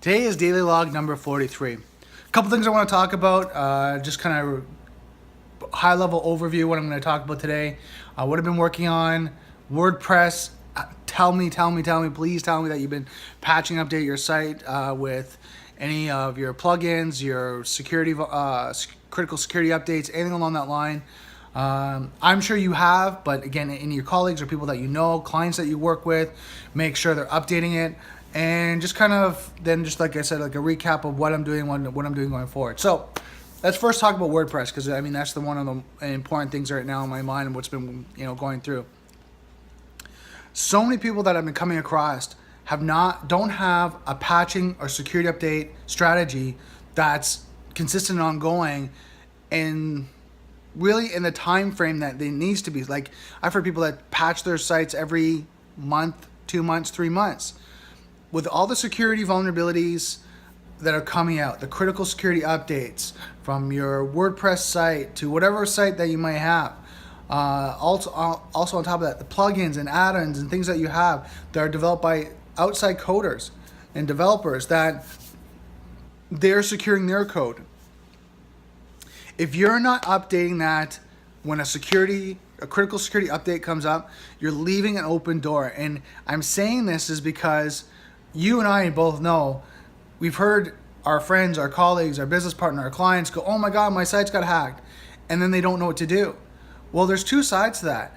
Today is daily log number 43. A couple things I want to talk about, just kind of high level overview what I'm going to talk about today. What I've been working on, WordPress. Tell me, please tell me that you've been patching, update your site with any of your plugins, your security, critical security updates, anything along that line. I'm sure you have, but again, any of your colleagues or people that you know, clients that you work with, make sure they're updating it. And just kind of then, just like I said, like a recap of what I'm doing, what I'm doing going forward. So let's first talk about WordPress, because I mean that's one of the important things right now in my mind and what's been going through. So many people that I've been coming across don't have a patching or security update strategy that's consistent and ongoing, and really in the time frame that they needs to be. Like, I've heard people that patch their sites every month, 2 months, 3 months. With all the security vulnerabilities that are coming out, the critical security updates from your WordPress site to whatever site that you might have, also on top of that, the plugins and add-ons and things that you have that are developed by outside coders and developers, that they're securing their code. If you're not updating that when a critical security update comes up, you're leaving an open door. And I'm saying this is because you and I both know, we've heard our friends, our colleagues, our business partner, our clients go, "Oh my God, my site's got hacked," and then they don't know what to do. Well, there's two sides to that.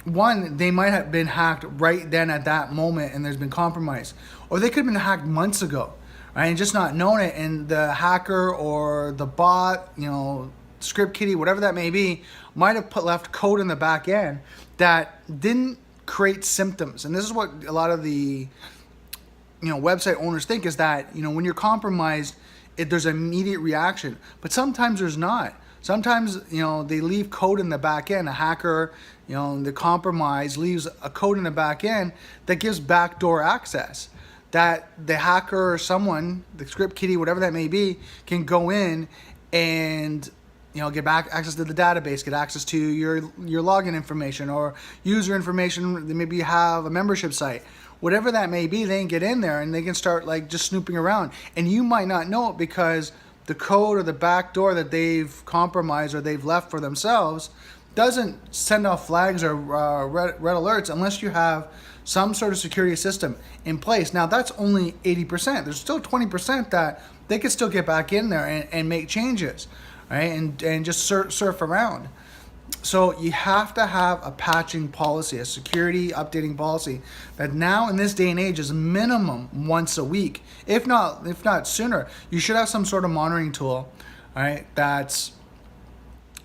One, they might have been hacked right then at that moment and there's been compromise. Or they could have been hacked months ago, right, and just not known it, and the hacker or the bot, script kiddie, whatever that may be, might have left code in the back end that didn't create symptoms. And this is what a lot of the website owners think, is that when you're compromised, there's an immediate reaction, but sometimes there's not. Sometimes they leave code in the back end. A hacker, the compromise leaves a code in the back end that gives backdoor access, that the hacker or someone, the script kiddie, whatever that may be, can go in and get back access to the database, get access to your login information or user information. Maybe you have a membership site, whatever that may be. They can get in there and they can start just snooping around, and you might not know it because the code or the back door that they've compromised or they've left for themselves doesn't send off flags or red alerts unless you have some sort of security system in place. Now, that's only 80%. There's still 20% that they could still get back in there and make changes, right? And just surf around. So you have to have a patching policy, a security updating policy that now in this day and age is minimum once a week, if not sooner. You should have some sort of monitoring tool, all right, that's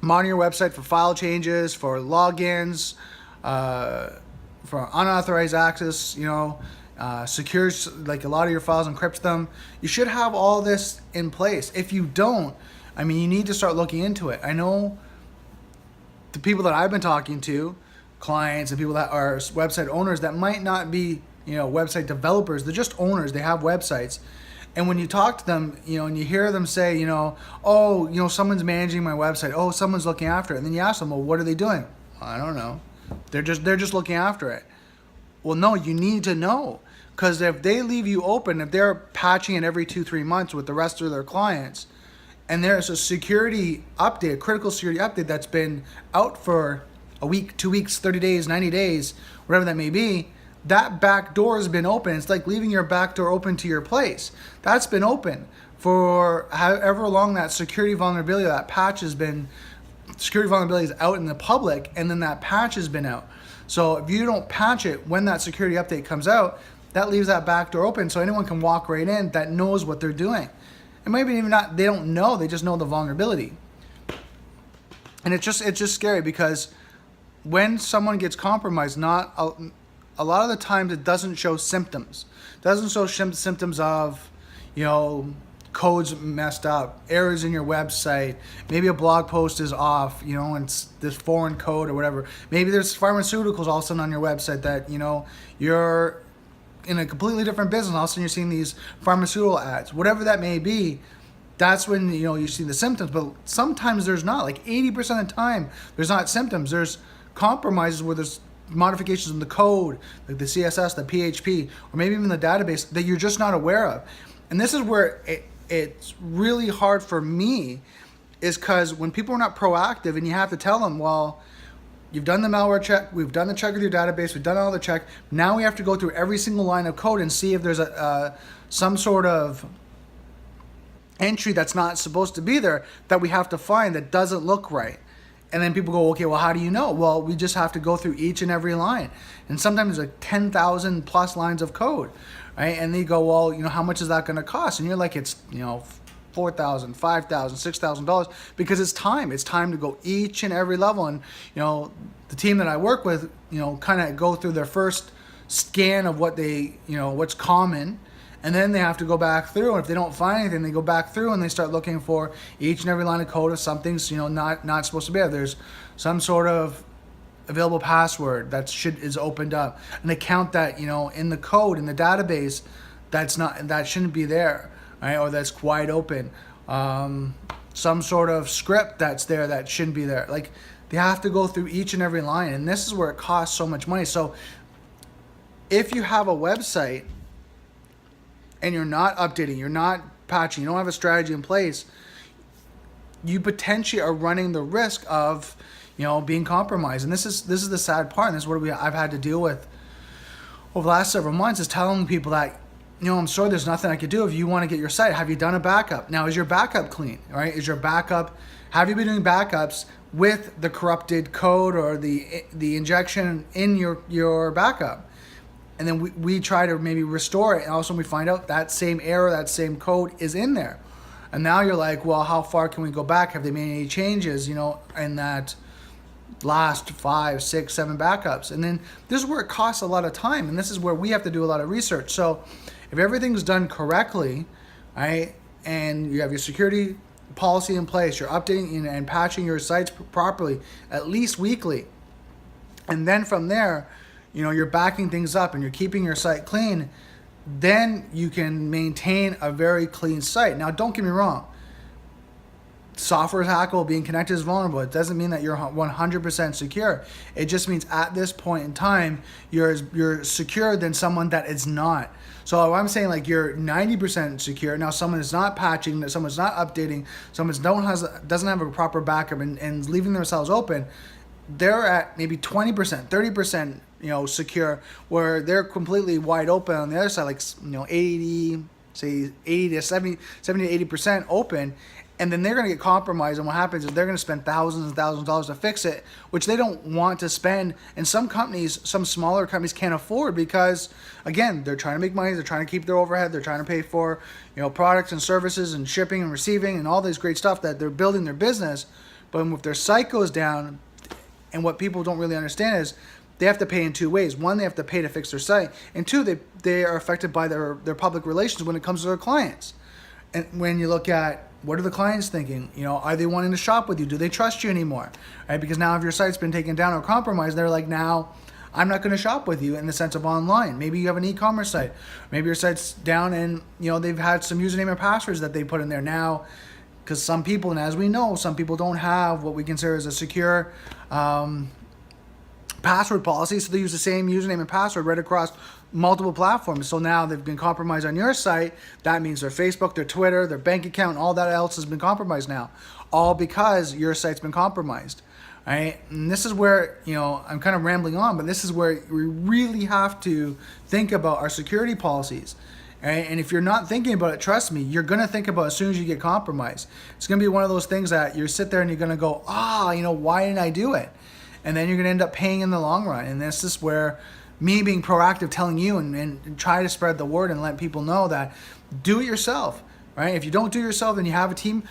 monitor your website for file changes, for logins, for unauthorized access, secures, like a lot of your files, encrypts them. You should have all this in place. If you don't, you need to start looking into it. I know the people that I've been talking to, clients and people that are website owners that might not be, website developers, they're just owners, they have websites. And when you talk to them, and you hear them say, "Oh, someone's managing my website. Oh, someone's looking after it." And then you ask them, "Well, what are they doing?" "Well, I don't know. They're just looking after it." Well, no, you need to know, because if they leave you open, if they're patching it every 2-3 months with the rest of their clients, and there's a security update, a critical security update that's been out for a week, 2 weeks, 30 days, 90 days, whatever that may be, that back door has been open. It's like leaving your back door open to your place. That's been open for however long that security vulnerability, that patch has been, security vulnerability is out in the public, and then that patch has been out. So if you don't patch it when that security update comes out, that leaves that back door open so anyone can walk right in that knows what they're doing. And maybe even not, they don't know, they just know the vulnerability. And it's just scary, because when someone gets compromised, a lot of the times it doesn't show symptoms. It doesn't show symptoms of, code's messed up, errors in your website, maybe a blog post is off, and it's this foreign code or whatever. Maybe there's pharmaceuticals all of a sudden on your website that, you're in a completely different business, all of a sudden you're seeing these pharmaceutical ads, whatever that may be. That's when you see the symptoms. But sometimes there's not. Like 80% of the time there's not symptoms. There's compromises where there's modifications in the code, like the CSS, the PHP, or maybe even the database, that you're just not aware of. And this is where it's really hard for me, is because when people are not proactive and you have to tell them, well, you've done the malware check, we've done the check with your database, we've done all the check. Now we have to go through every single line of code and see if there's some sort of entry that's not supposed to be there that we have to find that doesn't look right. And then people go, okay, well, how do you know? Well, we just have to go through each and every line. And sometimes there's like 10,000 plus lines of code, right? And they go, well, how much is that going to cost? And you're like, it's, $4,000, $5,000, $6,000, because it's time. It's time to go each and every level. And, the team that I work with, kind of go through their first scan of what they, what's common. And then they have to go back through, and if they don't find anything, they go back through and they start looking for each and every line of code if something's, not supposed to be there. There's some sort of available password that is opened up, an account that, in the code, in the database, that shouldn't be there. Right, or that's wide open, some sort of script that's there that shouldn't be there. Like, they have to go through each and every line, and this is where it costs so much money. So if you have a website and you're not updating, you're not patching, you don't have a strategy in place, you potentially are running the risk of, being compromised. And this is the sad part, and this is what I've had to deal with over the last several months, is telling people that, I'm sorry, there's nothing I could do. If you want to get your site, have you done a backup? Now, is your backup clean, right? Have you been doing backups with the corrupted code or the injection in your backup? And then we try to maybe restore it, and also we find out that same error, that same code is in there. And now you're like, well, how far can we go back? Have they made any changes, in that last 5, 6, 7 backups? And then this is where it costs a lot of time, and this is where we have to do a lot of research. So if everything's done correctly, right, and you have your security policy in place, you're updating and patching your sites properly, at least weekly, and then from there, you're backing things up and you're keeping your site clean, then you can maintain a very clean site. Now, don't get me wrong. Software is hackable, being connected is vulnerable. It doesn't mean that you're 100% secure. It just means at this point in time, you're secure than someone that is not. So I'm saying, like, you're 90% secure. Now, someone is not patching, someone's not updating, someone doesn't have a proper backup and leaving themselves open, they're at maybe 20%, 30%, secure, where they're completely wide open on the other side, like, 80 to 70 to 80% open. And then they're going to get compromised, and what happens is they're going to spend thousands and thousands of dollars to fix it, which they don't want to spend. And some smaller companies can't afford, because, again, they're trying to make money, they're trying to keep their overhead, they're trying to pay for, products and services and shipping and receiving and all this great stuff that they're building their business. But if their site goes down, and what people don't really understand is they have to pay in two ways. One, they have to pay to fix their site, and two, they are affected by their public relations when it comes to their clients. And when you look at, what are the clients thinking? Are they wanting to shop with you? Do they trust you anymore? Right? Because now if your site's been taken down or compromised, they're like, now I'm not going to shop with you in the sense of online. Maybe you have an e-commerce site. Maybe your site's down and, they've had some username and passwords that they put in there now, because some people, and as we know, some people don't have what we consider as a secure password policy, so they use the same username and password right across multiple platforms. So now they've been compromised on your site. That means their Facebook, their Twitter, their bank account, all that else has been compromised now, all because your site's been compromised. Right? And this is where, I'm kind of rambling on, but this is where we really have to think about our security policies. Right? And if you're not thinking about it, trust me, you're going to think about it as soon as you get compromised. It's going to be one of those things that you sit there and you're going to go, why didn't I do it? And then you're going to end up paying in the long run. And this is where me being proactive, telling you and try to spread the word and let people know that do it yourself, right? If you don't do it yourself, then you have a team,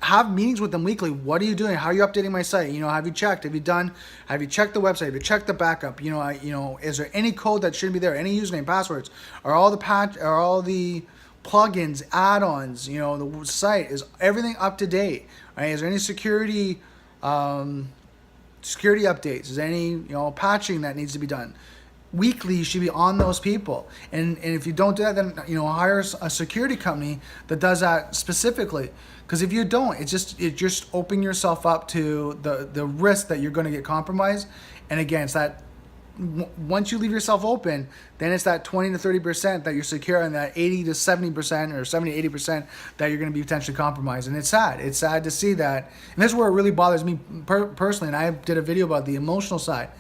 have meetings with them weekly. What are you doing? How are you updating my site? Have you checked? Have you checked the website? Have you checked the backup? Is there any code that shouldn't be there? Any username, passwords? Are all the plugins, add-ons, the site, is everything up to date? Right? Is there any security updates? Is there any patching that needs to be done? Weekly, you should be on those people. And if you don't do that, then hire a security company that does that specifically. Because if you don't, it just open yourself up to the risk that you're going to get compromised. And again, it's that once you leave yourself open, then it's that 20 to 30% that you're secure, and that 80 to 70% or 70 to 80% that you're going to be potentially compromised. And it's sad. It's sad to see that. And this is where it really bothers me personally. And I did a video about the emotional side.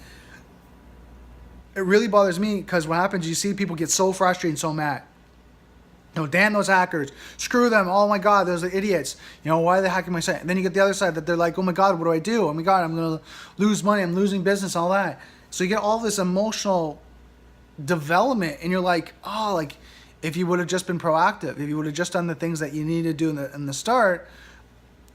It really bothers me because what happens, you see people get so frustrated and so mad. Damn those hackers. Screw them. Oh my God, those are idiots. Why are they hacking my site? And then you get the other side that they're like, oh my God, what do I do? Oh my God, I'm going to lose money. I'm losing business, all that. So you get all this emotional development, and you're like, oh, like if you would have just been proactive, if you would have just done the things that you needed to do in the start,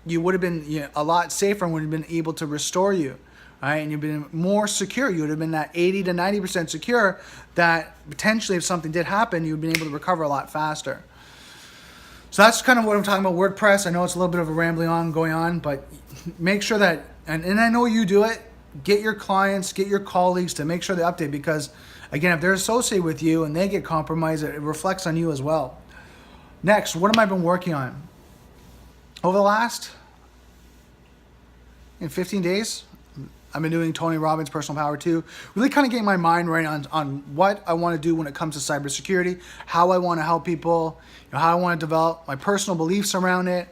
you would have been a lot safer and would have been able to restore you. Right? And you've been more secure. You would have been that 80 to 90% secure that potentially if something did happen, you would have been able to recover a lot faster. So that's kind of what I'm talking about, WordPress. I know it's a little bit of a rambling on going on, but make sure that, and I know you do it, get your clients, get your colleagues to make sure they update, because again, if they're associated with you and they get compromised, it reflects on you as well. Next, what have I been working on? Over the last 15 days, I've been doing Tony Robbins' Personal Power 2, really kind of getting my mind right on what I want to do when it comes to cybersecurity, how I want to help people, how I want to develop my personal beliefs around it.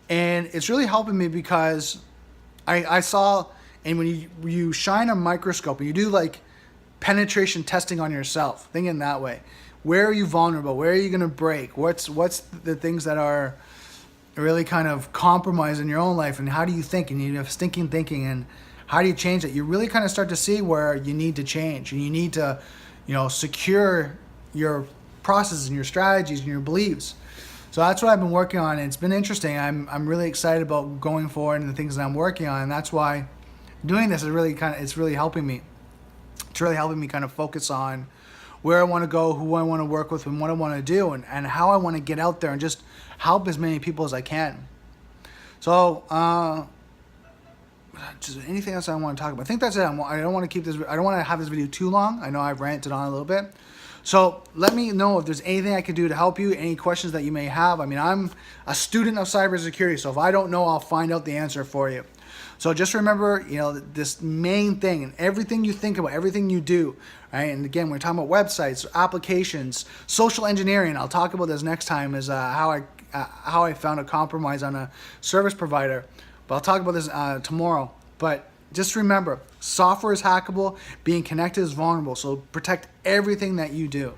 And it's really helping me because I saw, and when you shine a microscope and you do like penetration testing on yourself, thinking that way, where are you vulnerable? Where are you going to break? What's the things that are really kind of compromising your own life, and how do you think? And you have stinking thinking, and how do you change it? You really kind of start to see where you need to change, and you need to, secure your processes and your strategies and your beliefs. So that's what I've been working on, and it's been interesting. I'm really excited about going forward and the things that I'm working on, and that's why doing this is it's really helping me. It's really helping me kind of focus on where I want to go, who I want to work with, and what I want to do, and how I want to get out there and just help as many people as I can. So, just anything else I want to talk about? I think that's it. I don't want to have this video too long. I know I've ranted on a little bit. So let me know if there's anything I could do to help you, any questions that you may have. I mean, I'm a student of cybersecurity, so if I don't know, I'll find out the answer for you. So just remember, this main thing, and everything you think about, everything you do, right? And again, we're talking about websites, applications, social engineering. I'll talk about this next time, is how I found a compromise on a service provider. But I'll talk about this tomorrow. But just remember, software is hackable, being connected is vulnerable. So protect everything that you do.